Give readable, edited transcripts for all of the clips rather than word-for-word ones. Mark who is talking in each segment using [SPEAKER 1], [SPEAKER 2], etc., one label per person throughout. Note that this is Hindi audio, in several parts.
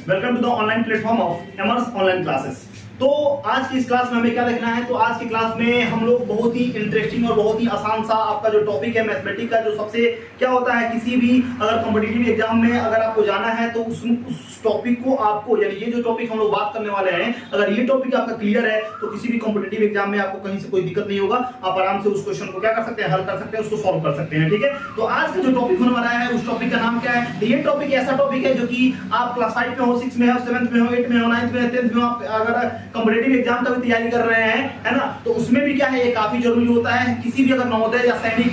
[SPEAKER 1] Welcome to the online platform of एमर्स ऑनलाइन क्लासेस। तो आज की इस क्लास में हमें क्या देखना है, तो आज की क्लास में हम लोग बहुत ही इंटरेस्टिंग और बहुत ही आसान सा आपका जो टॉपिक है मैथमेटिक्स का, जो सबसे क्या होता है किसी भी अगर कॉम्पिटिटिव एग्जाम में अगर आपको जाना है तो उस टॉपिक को आपको, यानी ये जो टॉपिक हम लोग बात करने वाले हैं, अगर ये टॉपिक आपका क्लियर है तो किसी भी कॉम्पिटिटिव एग्जाम में आपको कहीं से कोई दिक्कत नहीं होगा। आप आराम से उस क्वेश्चन को क्या कर सकते हैं, हल कर सकते हैं, उसको सॉल्व कर सकते हैं। ठीक है, तो आज का जो टॉपिक होने वाला है उस टॉपिक का नाम क्या है। तो ये टॉपिक ऐसा टॉपिक है जो कि आप क्लास 5 में हो, 6 में हो, 7th में हो, 8 में हो, 9th में हो, 10th में हो, आप अगर कॉम्पिटिटिव एग्जाम का भी तैयारी कर रहे हैं, है ना, तो उसमें भी क्या है, ये काफी जरूरी होता है। किसी भी अगर नवोदय या सैनिक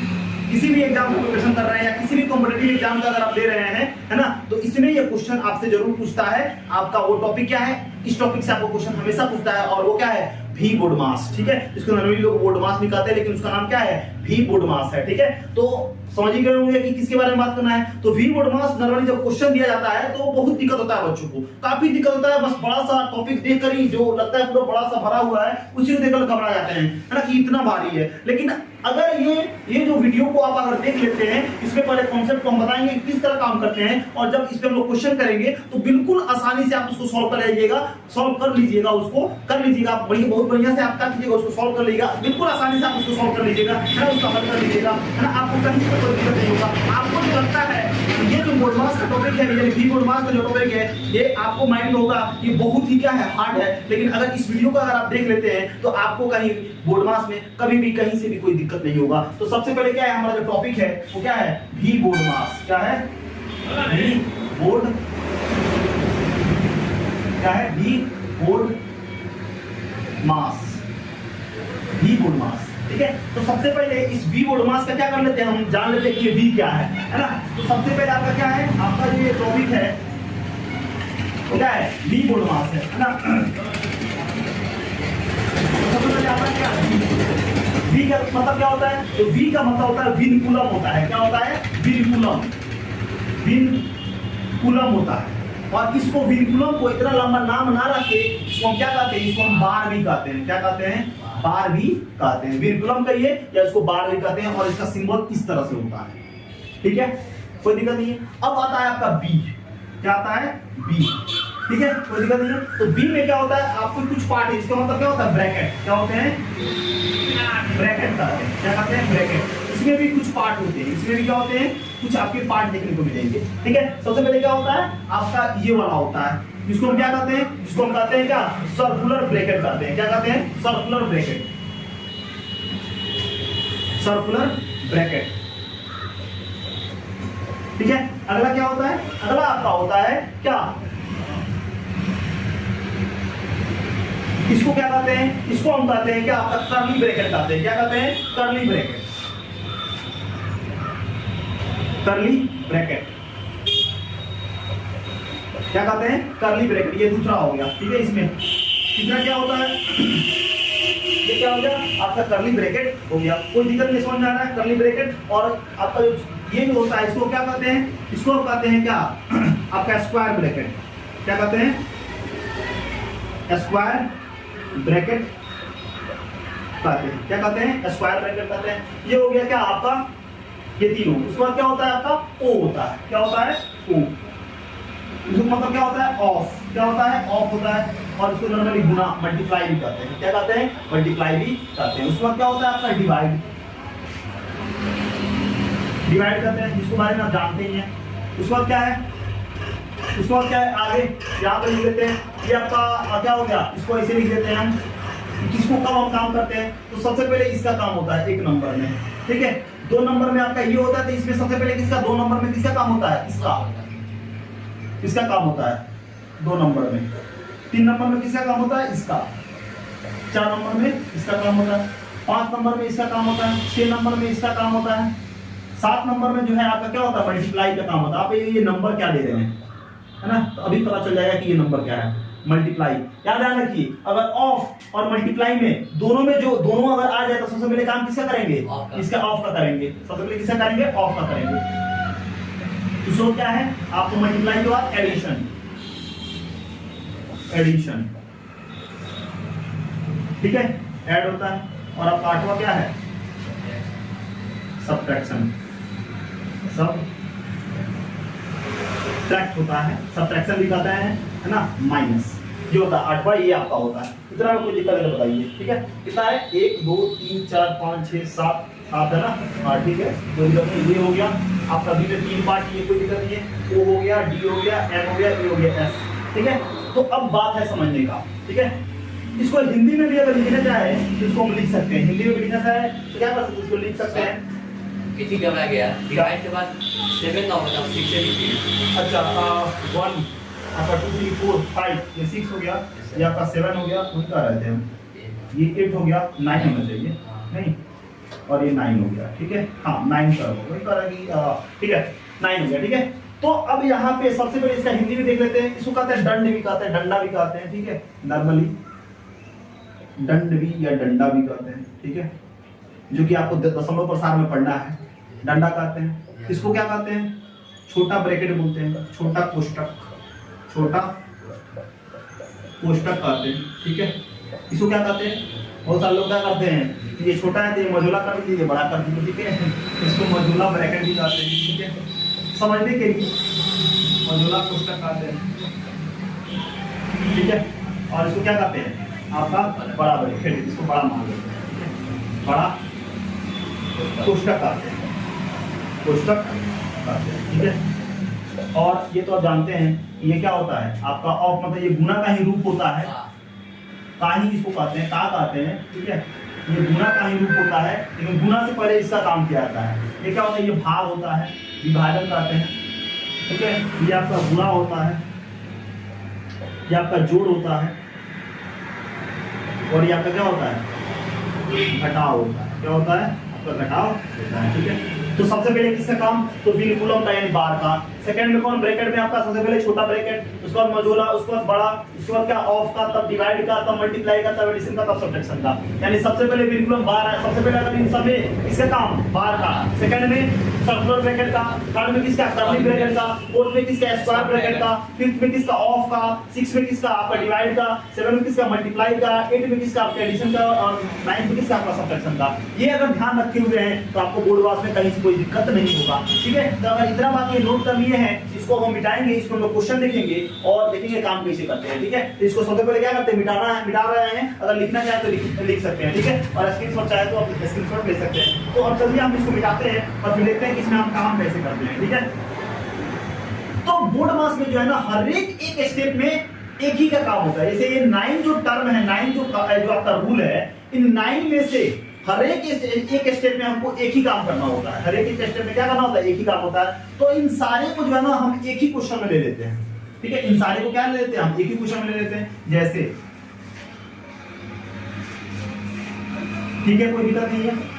[SPEAKER 1] किसी भी एग्जाम का प्रिपरेशन कर रहे हैं या किसी भी कॉम्पिटिटिव एग्जाम का अगर आप दे रहे हैं, है ना, तो इसमें ये क्वेश्चन आपसे जरूर पूछता है। आपका वो टॉपिक क्या है, इस टॉपिक से आपको क्वेश्चन हमेशा पूछता है, और वो क्या है, भी बोर्ड मास। ठीक है, इसको नॉर्मली लोग बोर्ड मास निकालते हैं, लेकिन उसका नाम क्या है, भी बोर्ड मास है। ठीक है, तो समझ ही गए होंगे कि किसके बारे में बात करना है। तो वी बोर्ड मास नॉर्मली जब क्वेश्चन दिया जाता है तो बहुत दिक्कत होता है बच्चों को, काफी दिक्कत होता है। बस बड़ा सा टॉपिक देखकर ही जो लगता है पूरा बड़ा सा भरा हुआ है, उसी को देखकर घबरा जाते हैं, है ना, कि इतना भारी है। लेकिन अगर ये जो वीडियो को आप अगर देख लेते हैं, इसमें पहले कॉन्सेप्ट को हम बताएंगे किस तरह काम करते हैं, और जब इस पे हम लोग क्वेश्चन करेंगे तो बिल्कुल आसानी से आप उसको सॉल्व कर लीजिएगा, उसको कर लीजिएगा। बहुत बढ़िया से आप क्या कीजिएगा, उसको सॉल्व कर लीजिएगा, बिल्कुल आसानी से आप उसको सॉल्व कर लीजिएगा, है ना, उसका हल कर लीजिएगा, है ना। आपको कहीं से कोई दिक्कत नहीं होगा। आपको जो लगता है ये जो बोर्ड मास का टॉपिक है, यानी भी बोर्ड मास का जो टॉपिक है, ये आपको माइंड में होगा ये बहुत ही क्या है, हार्ड है। लेकिन अगर इस वीडियो को अगर आप देख लेते हैं तो आपको कहीं बोर्ड मास में कभी भी कहीं से भी कोई दिक्कत नहीं होगा। तो सबसे पहले क्या है, हमारा जो टॉपिक है वो क्या है, भी बोर्ड मास। क्या है, भी बोर्ड, क्या है, भी बोर्ड मास, भी बोर्ड मास। ठीक है, तो सबसे पहले इस वी बोर्ड मास का क्या कर लेते हैं, हम जान लेते हैं कि ये वी क्या है ना। तो सबसे पहले आपका क्या है, आपका जो ये टॉपिक है वो क्या है, वी बोर्ड मास है ना। तो सबसे पहले आपका क्या वी का मतलब क्या होता है, तो वी का मतलब होता है विनकुलम होता है। क्या होता है, विनकुलम, विनकुलम होता है। और इसको विनकुलम को इतना लंबा नाम ना रखे, इसको हम क्या कहते हैं, इसको हम बार भी कहते हैं। क्या कहते हैं, बार भी कहते हैं। विनकुलम कहिए या इसको बार भी कहते हैं, और इसका सिंबल इस तरह से होता है। ठीक है, कोई दिक्कत नहीं है। अब आता है आपका बी। क्या आता है, बी। ठीक है, कोई दिक्कत नहीं है। तो बी में क्या होता है, आपको कुछ पार्ट है, इसका मतलब क्या होता है, ब्रैकेट। क्या होते हैं, ब्रैकेट कहते हैं। क्या कहते हैं, ब्रैकेट। इसमें भी कुछ पार्ट होते हैं, इसमें भी क्या होते हैं, कुछ आपके पार्ट देखने को मिलेंगे। ठीक है, सबसे पहले क्या होता है, आपका ये वाला होता है, जिसको हम क्या कहते हैं, जिसको हम कहते हैं क्या, सर्कुलर ब्रैकेट कहते हैं। क्या कहते हैं, सर्कुलर ब्रैकेट, सर्कुलर ब्रैकेट। ठीक है, अगला क्या होता है, अगला आपका होता है क्या, इसको क्या कहते हैं, इसको हम कहते हैं क्या, आपका कर्ली ब्रैकेट कहते हैं। क्या कहते हैं, कर्ली ब्रैकेट, कर्ली ब्रैकेट। क्या कहते हैं, कर्ली ब्रैकेट। ये दूसरा हो गया। ठीक है, इसमें तीसरा क्या होता है, ये क्या हो गया, आपका कर्ली ब्रैकेट हो गया। कोई दिक्कत नहीं, समझ में आ रहा है, कर्ली ब्रैकेट। और आपका जो ये जो होता है, इसको क्या कहते हैं, इसको कहते हैं क्या, आपका स्क्वायर ब्रैकेट। क्या कहते हैं, स्क्वायर ब्रैकेट कहते हैं। क्या कहते हैं, स्क्वायर ब्रैकेट कहते हैं। ये हो गया क्या आपका, ये तीनों। उसके बाद क्या होता है, आपका ओ होता है। क्या होता है, ओ। इसका मतलब क्या होता है, ऑफ। क्या होता है, ऑफ होता है। और इसको नॉर्मली गुना, मल्टीप्लाई भी कहते हैं। क्या कहते हैं, मल्टीप्लाई भी कहते हैं। उसके बाद क्या होता है आपका, डिवाइड, डिवाइड करते हैं, जिसको बारे में आप जानते ही हैं। उसके बाद क्या है, उसके बाद क्या है, आगे यहाँ पे लिख देते हैं, ये आपका क्या हो गया, इसको ऐसे लिख देते हैं हम, किसको कब हम काम करते हैं। तो सबसे पहले इसका काम होता है 1 नंबर में। ठीक है, 2 नंबर में आपका ये होता है, तो इसमें सबसे पहले किसका, 2 नंबर में किसका काम होता है, इसका काम होता है 2 नंबर में। 3 नंबर में किसका काम होता है, इसका। 4 नंबर में इसका काम होता है। 5 नंबर में इसका काम होता है। 6 नंबर में इसका काम होता है। 7 नंबर में जो है आपका क्या होता है, मल्टीप्लाई का काम होता है। आप ये नंबर क्या दे रहे हैं, है ना, तो अभी पता चल जाएगा कि ये नंबर क्या है, मल्टीप्लाई। याद रखिए, अगर ऑफ और मल्टीप्लाई में दोनों में जो दोनों अगर आ जाए तो सबसे पहले काम किसका करेंगे, इसका ऑफ का करेंगे। सबसे पहले किसका करेंगे, ऑफ का करेंगे। दूसरा क्या है, आपको मल्टीप्लाई के बाद एडिशन, एडिशन। ठीक है, ऐड होता है। और आपका 8वां क्या है, सब्ट्रैक्शन, सब सब्ट्रैक्ट होता है, सब्ट्रैक्शन भी कहते हैं, है ना, माइनस ये होता है 8 ये आपका होता है। इतना में कोई दिक्कत है तो बताइए, ठीक है। कितना है 1 2 3 4 5 6 7 7 है ना, हाँ ठीक है, कोई दिक्कत नहीं। ये हो गया आपका बी में 3 पार्ट, ये कोई दिक्कत नहीं है। ओ हो गया, डी हो गया, एम हो गया, ए हो गया, एस, ठीक है। तो अब बात है समझने का, ठीक है। इसको हिंदी में भी अगर लिखना चाहे तो इसको हम लिख सकते हैं, हिंदी में भी लिखना चाहे तो क्या कर सकते हैं, इसको लिख सकते हैं।
[SPEAKER 2] कितनी जब आ गया डिवाइड के बाद 7 का होता है 6 से लिखिए।
[SPEAKER 1] अच्छा 1 आपका 2 3 4 5 ये 6 हो गया, ये आपका 7 हो गया, वही कह रहे थे हम, ये 8 हो गया, 9 होना चाहिए नहीं, और ये 9 हो गया, ठीक है। हाँ 9 का वही कह रहा कि ठीक है 9 हो गया, ठीक है। तो अब यहाँ पे सबसे पहले इसका हिंदी में देख लेते हैं। इसको कहते हैं दंड भी कहते हैं, डंडा भी कहते हैं, ठीक है। नॉर्मली दंड भी या डंडा भी कहते हैं, ठीक है, जो कि आपको दशमलव प्रसार में पढ़ना है। डंडा कहते हैं। इसको क्या कहते हैं, छोटा ब्रैकेट बोलते हैं, छोटा कोष्टक, छोटा कोष्टक कहते हैं, ठीक है। इसको क्या कहते हैं, बहुत सारे लोग क्या करते हैं, ये छोटा है तो ये मझोला कर दीजिए, बड़ा कर दीजिए, ठीक है। इसको मझोला ब्रैकेट भी कहते हैं, ठीक है, समझने के लिए मझोला कोष्टक कहते हैं, ठीक है। और इसको क्या कहते हैं आपका बड़ा ब्रैकेट, इसको बड़ा मान लेते हैं, ठीक है, बड़ा कोष्टक कहते हैं, कोष्टक कहते हैं, ठीक है। और ये तो आप जानते हैं ये क्या होता है आपका ऑफ, मतलब ये गुना का ही रूप होता है, का ही इसको कहते हैं, का कहते हैं, ठीक है। ये गुना का ही रूप होता है, लेकिन गुना से पहले इसका काम किया जाता है। ये क्या होता है, ये भाग होता है, विभाजन कहते हैं, ठीक है। ये आपका गुणा होता है, ये आपका जोड़ होता है, और ये आपका क्या होता है, घटाव होता है। क्या होता है आपका घटाव होता है, ठीक है। तो सबसे पहले किसका काम, तो विनकुलम का यानी बार का। सेकंड में कौन, ब्रैकेट में आपका सबसे पहले छोटा ब्रैकेट, उसके बाद मझोला, उसके बाद बड़ा, उसके बाद क्या ऑफ का, तब डिवाइड का, तब मल्टीप्लाई का, तब एडिशन का, तब सब्ट्रैक्शन का। यानी सबसे पहले विनकुलम बार है, सबसे पहले अगर इन सब में किसका काम, बार का। सेकंड में सर्कुलर ब्रैकेट का, थर्ड में किसका, कर्ली ब्रैकेट का, फोर्थ में किसका, स्क्वायर ब्रैकेट का, फिफ्थ में किसका, ऑफ का, सिक्स में किसका आपका डिवाइड का, सेवन में किसका, मल्टीप्लाई का, एट में किसका आपका एडिशन का, और नाइन में किसका आपका सब्ट्रैक्शन का। ये अगर ध्यान रखे हुए हैं तो आपको बोर्ड वास में कहीं से कोई दिक्कत नहीं होगा, ठीक है। तो अगर इतना बात ये नोट कर लिए हैं, इसको हम मिटाएंगे, इसको हम लोग क्वेश्चन देखेंगे और देखेंगे काम कैसे करते हैं, ठीक है। तो इसको सबसे पहले क्या करते हैं, मिटाना है, मिटा रहे हैं। अगर लिखना चाहे तो लिख सकते हैं, ठीक है, और स्क्रीनशॉट चाहे तो आप स्क्रीनशॉट ले सकते हैं। तो अब चलिए हम इसको मिटाते हैं और फिर देखते हैं कि इसमें हम काम कैसे करते हैं, ठीक है। तो बोर्ड मास में जो है ना, हर एक स्टेप में एक ही का काम होता है। जैसे ये 9 जो टर्म है, 9 जो आपका रूल है, इन 9 में से हर एक स्टेप में हमको एक ही काम करना होता है। हर एक स्टेप में क्या करना होता है, एक ही काम होता है। तो इन सारे को जो है ना हम एक ही क्वेश्चन में ले लेते हैं, ठीक है। इन सारे को क्या ले लेते हैं, हम एक ही क्वेश्चन में ले लेते हैं। जैसे ठीक है, कोई दिक्कत नहीं है।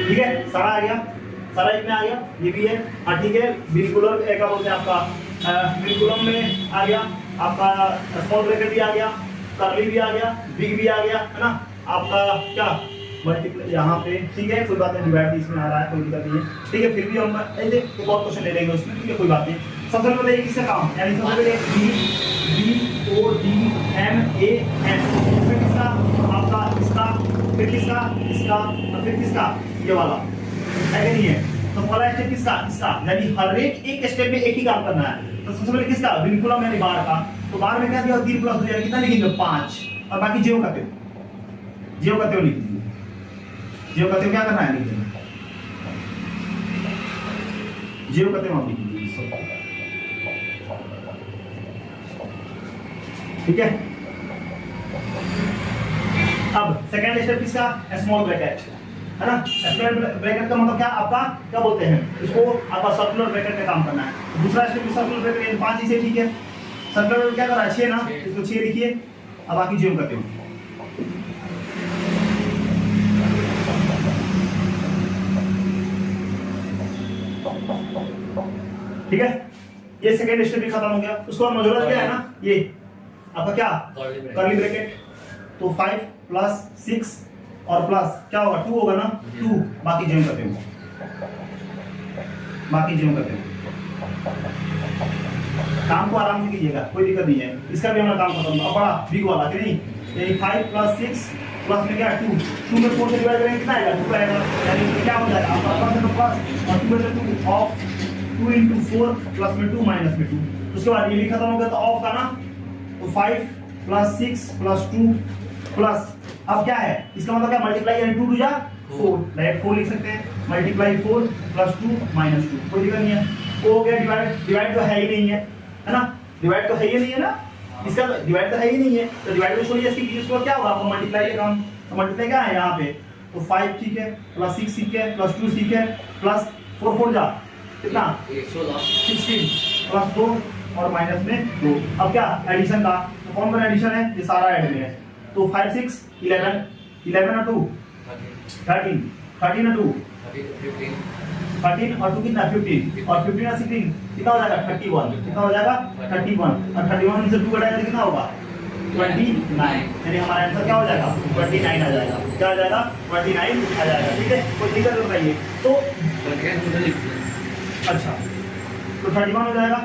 [SPEAKER 1] ठीक है, सारा आ गया, सारा इसमें आ गया, ये भी है, हाँ ठीक है। विनकुलम क्या बोलते हैं आपका, विनकुलम में आ गया आपका, स्मॉल ब्रैकेट भी आ गया, कर्ली भी आ गया, बिग भी आ गया, है ना। आपका क्या मल्टीप्लाई यहाँ पे, ठीक है, कोई बात नहीं, डिवाइड इसमें आ रहा है, कोई दिक्कत नहीं है, ठीक है। फिर भी हम एक और क्वेश्चन ले लेंगे उसमें, ठीक है, कोई बात नहीं। सबसे पहले किसका काम, यानी सबसे पहले B O D M A N, फिर किसका आपका, इसका, फिर किसका, इसका, और फिर किसका, ये वाला है कि नहीं है। तो पहला स्टेप किसका, इसका, यानी हर एक स्टेप में एक ही काम करना है। तो सबसे पहले किसका, विनकुलम यानी बार का। तो बार में क्या दिया, 3 + 2 यानी कितना लिखेंगे, 5, और बाकी जेव करते हो लिख दीजिए। जेव करते हो क्या करना है, लिख देना, जेव करते हो आप लिख दीजिए, ठीक है। अब सेकंड स्टेप किसका, स्मॉल ब्रैकेट, है ना। स्मॉल ब्रैकेट का मतलब क्या, आपका क्या बोलते हैं इसको, आपका सर्कुलर ब्रैकेट में काम करना है। दूसरा स्टेप सर्कुलर ब्रैकेट 5 इसे, ठीक है। सर्कुलर क्या कर रहा है, 6 ना, इसको 6 लिखिए, अब बाकी जेव करते हो। ठीक है, ये सेकेंड स्टेप भी खत्म हो गया। उसके बाद मौजूदा क्या है ना, ये आपका क्या कर्ली ब्रैकेट, तो 5 प्लस 6 और प्लस क्या होगा 2 होगा ना 2, बाकी ज्यों करते हैं, बाकी ज्यों करते हैं। काम को आराम से कीजिएगा, कोई दिक्कत नहीं है। इसका भी हमारा काम खत्म। अब बड़ा बिग वाला कि नहीं, ये 5 प्लस 6 प्लस में क्या 2 में 4 से डिवाइड करेंगे कितना आएगा 2 आएगा, यानी क्या हो जाएगा आपका प्लस और 2 में 2 ऑफ 2 into 4 प्लस में 2 माइनस में 2। उसके बाद ये भी खत्म हो गया तो ऑफ का ना, तो 5 प्लस 6 प्लस 2 प्लस, अब क्या है इसका मतलब क्या मल्टीप्लाई यानी 2 जा 4, डायरेक्ट 4 लिख सकते हैं, मल्टीप्लाई 4 प्लस 2 माइनस 2, कोई दिक्कत नहीं है। वो हो गया डिवाइड, डिवाइड तो है ही नहीं है ना, डिवाइड तो है ही नहीं है ना, इसका डिवाइड तो है ही नहीं है, तो डिवाइड को छोड़िए, इसकी बीच में क्या होगा आपको मल्टीप्लाई का काम, तो मल्टीप्लाई क्या है यहाँ पे, तो 5 ठीक है प्लस 6 ठीक है प्लस 2 ठीक है प्लस 4 4 जा कितना 16 प्लस 2 और माइनस में 2। अब क्या एडिशन का, तो कौन सा एडिशन है, ये सारा ऐड में है, तो 5 6 11 11 और 2 13 13 और 2 13 और 2 कितना 15 और 15 और 16 कितना हो जाएगा 31, कितना हो जाएगा 31 और 31 से 2 घटाएंगे तो कितना होगा 29, यानी हमारा आंसर क्या हो जाएगा 29 आ जाएगा, क्या आ जाएगा 29 आ जाएगा। ठीक है, कोई दिक्कत नहीं बताइए। तो अच्छा, तो 31 हो जाएगा,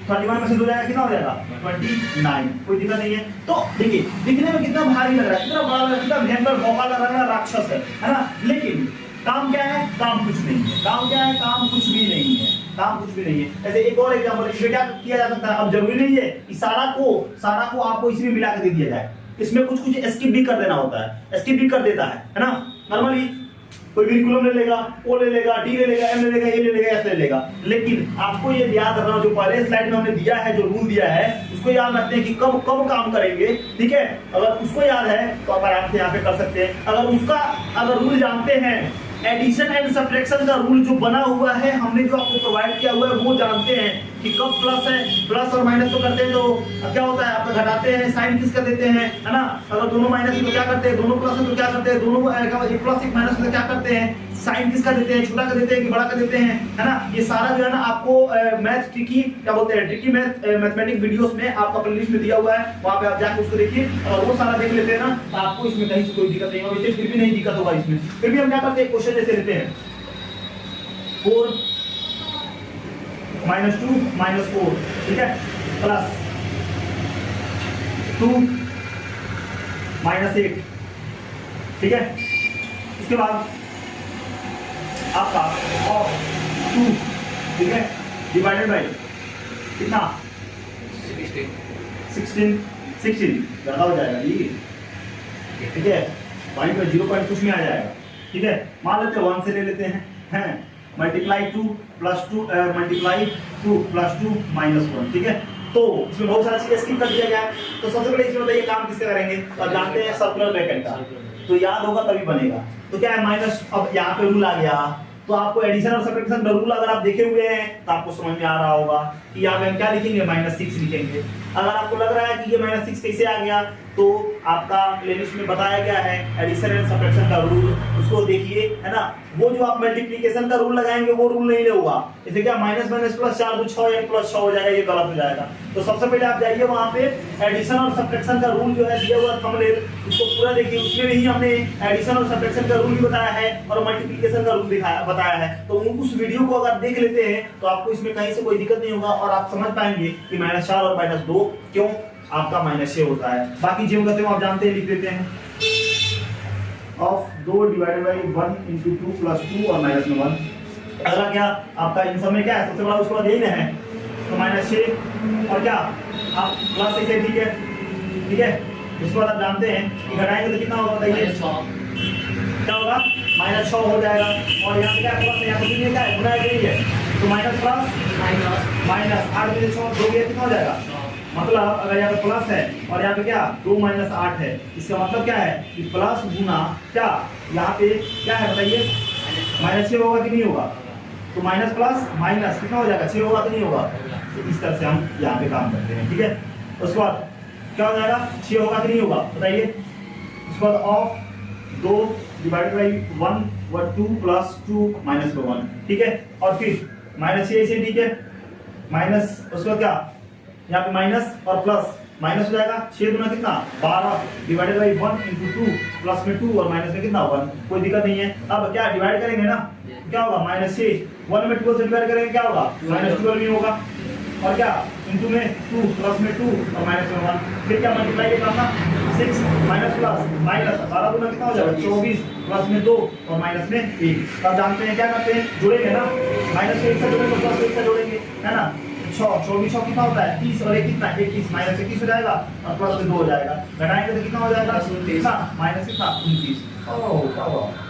[SPEAKER 1] 31 में से 2 जाएगा कितना हो जाएगा 29, कोई दिक्कत नहीं है। तो देखिए दिखने में कितना भारी लग रहा है, कितना बड़ा लग रहा है, कितना भयंकर भौकाल लग रहा है, राक्षस है ना, लेकिन काम क्या है, काम कुछ नहीं है। काम क्या है, काम कुछ भी नहीं है, काम कुछ भी नहीं है। ऐसे एक और एग्जांपल, इसमें क्या किया जा सकता है, अब जरूरी नहीं है कि सारा को आपको इसमें मिला के दे दिया जाए, इसमें कुछ कुछ स्किप भी कर देना होता है, स्किप भी कर देता है ना। नॉर्मली कोई भी कॉलम ले लेगा, ओ ले लेगा, डी ले लेगा, एम ले लेगा, ए ले लेगा, एस ले लेगा, लेकिन आपको ये याद रखना, जो पहले स्लाइड में हमने दिया है, जो रूल दिया है, उसको याद रखते हैं कि कब कब काम करेंगे। ठीक है, अगर उसको याद है तो आप आराम से यहाँ पे कर सकते हैं। अगर रूल जानते हैं, एडिशन एंड सब्ट्रैक्शन का रूल जो बना हुआ है, हमने जो आपको प्रोवाइड किया हुआ है, वो जानते हैं कि कब प्लस है, प्लस और माइनस तो करते हैं तो क्या होता है आपका घटाते हैं, साइन किसका देते हैं, है ना। अगर दोनों माइनस है तो क्या करते हैं, दोनों प्लस है तो क्या करते हैं, दोनों एक प्लस एक माइनस तो क्या करते हैं, साइन किसका देते हैं, छोटा का देते हैं कि बड़ा का देते हैं, है ना। ये सारा जो है ना आपको मैथ ट्रिकी क्या बोलते हैं, ट्रिकी मैथमेटिक्स वीडियोस में आपका प्लेलिस्ट में दिया हुआ है, वहां पे आप जाके उसको देखिए, और वो सारा देख लेते हैं ना, तो आपको इसमें कहीं से कोई दिक्कत नहीं होगी। फिर भी नहीं दिक्कत होगा इसमें, फिर भी हम क्या करते हैं, क्वेश्चन जैसे लेते हैं 4 -2 -4, ठीक है, प्लस 2 -8, ठीक है। उसके बाद आपका और 2, ठीक है, डिवाइडेड बाय कितना 16 ज्यादा हो जाएगा जी, ठीक है, पॉइंट 0 पॉइंट कुछ में आ जाएगा, ठीक है। मान लेते हैं 1 से ले लेते हैं, multiply 2 plus 2 multiply 2 plus 2 minus 1, ठीक है। तो इसमें बहुत सारा चीज स्किप कर दिया गया है, तो सबसे पहले इसमें बताइए काम किससे करेंगे, तो आप जानते हैं सर्कुलर ब्रैकेट का, तो याद होगा तभी बनेगा। तो क्या है माइनस, अब यहाँ पे रूल आ गया, तो आपको एडिशन और सब्ट्रैक्शन का रूल अगर आप देखे हुए हैं तो आपको समझ में आ रहा होगा कि यहाँ पे हम क्या लिखेंगे, -6 लिखेंगे। अगर आपको लग रहा है कि ये -6 कैसे आ गया, तो आपका प्लेलिस्ट में बताया गया है एडिशन एंड सब्ट्रैक्शन का रूल, उसको देखिए, है ना। वो जो आप मल्टीप्लिकेशन का रूल लगाएंगे वो रूल नहीं होगा, इसे क्या माइनस माइनस प्लस 4 2 6 1 प्लस 6 हो जाएगा, ये गलत हो जाएगा। तो सबसे पहले आप जाइए वहां पे एडिशन और सब्ट्रैक्शन का रूल जो है दिया हुआ थंबनेल, उसको पूरा देखिए, उसमें भी हमने एडिशन और सब्ट्रैक्शन का रूल भी बताया है और मल्टीप्लिकेशन का रूल बताया है। तो उस वीडियो को अगर देख लेते हैं तो आपको इसमें कहीं से कोई दिक्कत नहीं होगा, और आप समझ पाएंगे कि -4 और -2 क्यों आपका -6 होता है। बाकी जो कहते हैं आप जानते हैं, लिख देते हैं of 2 divided by 1 into 2 plus 2 और माइनस में 1। अगला क्या आपका इन सब में क्या है, सबसे बड़ा उसके बाद यही ना है, तो -6 और क्या आप प्लस 6 है, ठीक है, ठीक है। उसके बाद आप जानते हैं कि घटाएंगे तो कितना होगा बताइए, क्या होगा -6 हो जाएगा, और यहाँ पे क्या प्लस है, यहाँ पे क्या है, गुना है, तो माइनस प्लस माइनस 8 में 6 2 कितना हो जाएगा, मतलब अगर यहाँ पे प्लस है और यहाँ पे क्या 2 - 8 है, इसका मतलब क्या है कि प्लस गुना क्या यहाँ पे क्या है बताइए, -6 होगा कि नहीं होगा, तो माइनस प्लस माइनस कितना हो जाएगा 6 होगा कि नहीं होगा। तो इस तरह से हम यहाँ पे काम करते हैं, ठीक है। उसके बाद क्या हो जाएगा 6 होगा कि नहीं होगा बताइए। उसके बाद of 2 divided by 1 2 plus 2 minus 1, ठीक है। और फिर माइनस 6 इसे ठीक है, माइनस उसके बाद क्या यहाँ पे माइनस और प्लस माइनस हो जाएगा, 6 दूना कितना 12 डिवाइडेड बाई 1 into 2 प्लस में 2 और माइनस में कितना 1, कोई दिक्कत नहीं है। अब क्या डिवाइड करेंगे ना, क्या होगा -6 1 में 12 से डिवाइड करेंगे क्या होगा -12 ही होगा, और क्या इनटू में 2 प्लस में 2 और माइनस में 1, फिर क्या मल्टीप्लाई करना 6 माइनस प्लस माइनस 12 दूना कितना हो जाएगा 24 प्लस में 2 और माइनस में 1। अब जानते हैं क्या करते हैं, जुड़ेंगे ना, माइनस से 1 से जोड़ेंगे प्लस 1 से जोड़ेंगे है ना, 24 कितना होता है 30 और 1 कितना 21 माइनस 21 हो जाएगा और प्लस में 2 हो जाएगा, घटाएंगे तो कितना हो जाएगा माइनस कितना 29, ओह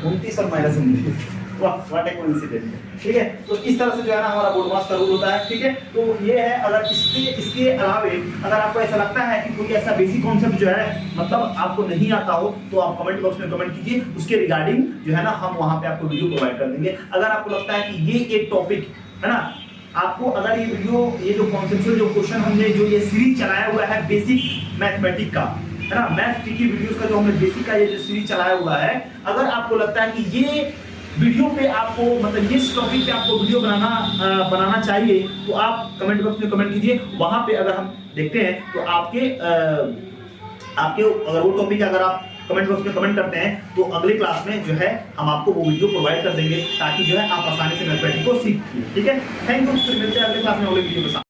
[SPEAKER 1] 29 और माइनस 29, वाह व्हाट ए कोइंसिडेंस, ठीक है। तो इस तरह से जो है ना हमारा बोर्ड मास का रूल होता है, ठीक है। तो ये है, अगर इसके अलावे अगर आपको ऐसा लगता है कि कोई ऐसा बेसिक कॉन्सेप्ट जो है मतलब आपको नहीं आता हो तो आप कमेंट बॉक्स में कमेंट कीजिए, उसके रिगार्डिंग जो है ना हम वहां पे आपको वीडियो प्रोवाइड कर देंगे। अगर आपको लगता है कि ये एक टॉपिक है ना, आपको अगर ये वीडियो ये जो कॉन्सेप्चुअल जो क्वेश्चन हमने जो ये सीरीज चलाया हुआ है बेसिक मैथमेटिक्स का है ना, मैथ की वीडियोस का जो हमने बेसिक का ये जो सीरीज चलाया हुआ है, अगर आपको लगता है कि ये वीडियो पे आपको मतलब इस टॉपिक पे आपको वीडियो बनाना चाहिए तो आप कमेंट बॉक्स में कमेंट कीजिए, वहां पे अगर हम देखते हैं तो आपके अगर वो टॉपिक अगर आप कमेंट बॉक्स में कमेंट करते हैं तो अगले क्लास में जो है हम आपको वो वीडियो प्रोवाइड कर देंगे ताकि जो है आप आसानी से मैथमेटिक्स को सीख, ठीक है। थैंक यू, फिर मिलते हैं अगले क्लास में अगले वीडियो के साथ।